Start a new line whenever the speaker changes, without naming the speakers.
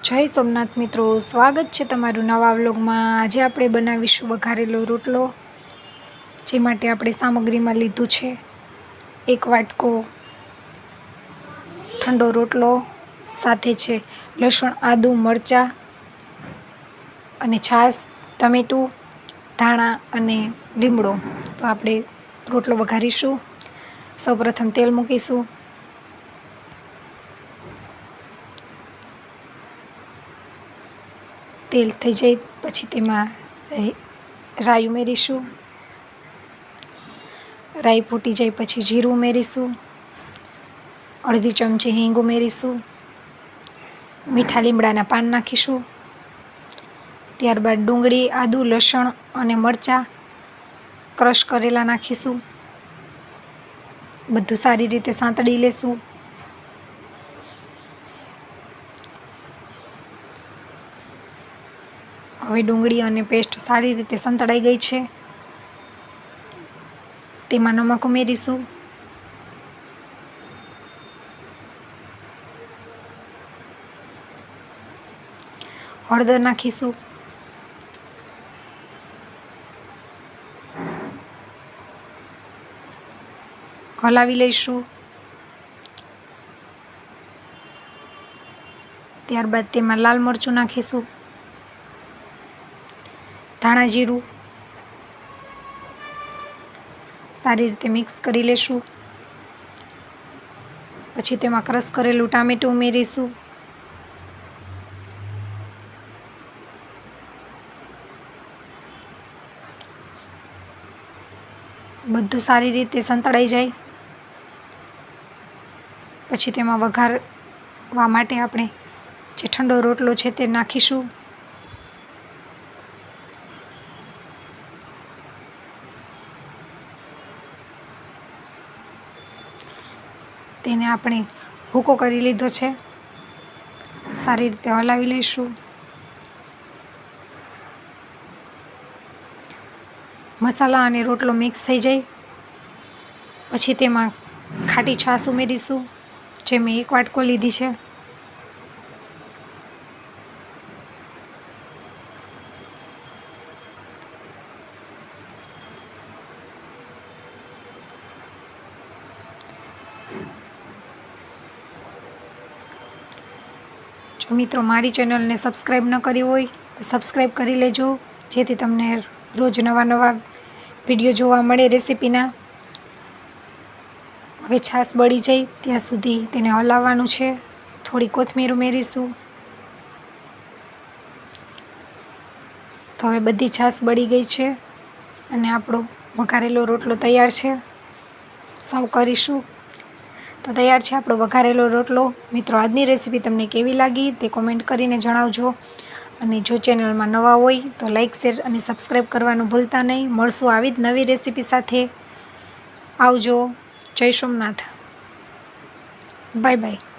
જય સોમનાથ મિત્રો, સ્વાગત છે તમારું નવા વ્લોગમાં। આજે આપણે બનાવીશું વઘારેલો રોટલો, જે માટે આપણે સામગ્રીમાં લીધું છે 1 વાટકો ઠંડો રોટલો, સાથે છે લસણ, આદુ, મરચાં અને છાશ, ટમેટું, ધાણા અને લીમડો। તો આપણે રોટલો વઘારીશું। સૌપ્રથમ તેલ મૂકીશું। તેલ થઈ જાય પછી તેમાં રાઈ ઉમેરીશું। રાઈ ફૂટી જાય પછી જીરું ઉમેરીશું। અડધી ચમચી હિંગ ઉમેરીશું। મીઠા લીમડાના પાન નાખીશું। ત્યારબાદ ડુંગળી, આદુ, લસણ અને મરચાં ક્રશ કરેલા નાખીશું। બધું સારી રીતે સાંતળી લેશું। હવે ડુંગળી અને પેસ્ટ સારી રીતે સંતળાઈ ગઈ છે। તેમાં નમક ઉમેરીશું। હળદર નાખીશું। હલાવી લઈશું। ત્યારબાદ તેમાં લાલ મરચું નાખીશું। ધાણા જીરું સારી રીતે મિક્સ કરી લેશું। પછી તેમાં ક્રશ કરેલું ટામેટું ઉમેરીશું। બધું સારી રીતે સંતળાઈ જાય પછી તેમાં વઘારવા માટે આપણે જે ઠંડો રોટલો છે તે નાખીશું। તેને આપણે ભૂકો કરી લીધો છે। સારી રીતે હલાવી લઈશું। મસાલા અને રોટલો મિક્સ થઈ જાય પછી તેમાં ખાટી છાશ ઉમેરીશું, જે મેં 1 વાટકો લીધી છે। જો મિત્રો મારી ચેનલને સબસ્ક્રાઈબ ન કરી હોય તો સબસ્ક્રાઈબ કરી લેજો, જેથી તમને રોજ નવા વિડીયો જોવા મળે રેસીપીના। હવે છાશ બળી જાય ત્યાં સુધી તેને હલાવવાનું છે। થોડી કોથમીર ઉમેરીશું। તો હવે બધી છાશ બળી ગઈ છે અને આપણો વઘારેલો રોટલો તૈયાર છે। સર્વ કરીશું। તો તૈયાર છે આપણો વઘારેલો રોટલો। મિત્રો, આજની રેસીપી તમને કેવી લાગી તે કોમેન્ટ કરીને જણાવજો। અને જો ચેનલમાં નવા હોય તો લાઈક, શેર અને સબસ્ક્રાઈબ કરવાનું ભૂલતા નહીં। મળશું આવી જ નવી રેસીપી સાથે। આવજો। જય સોમનાથ। Bye bye.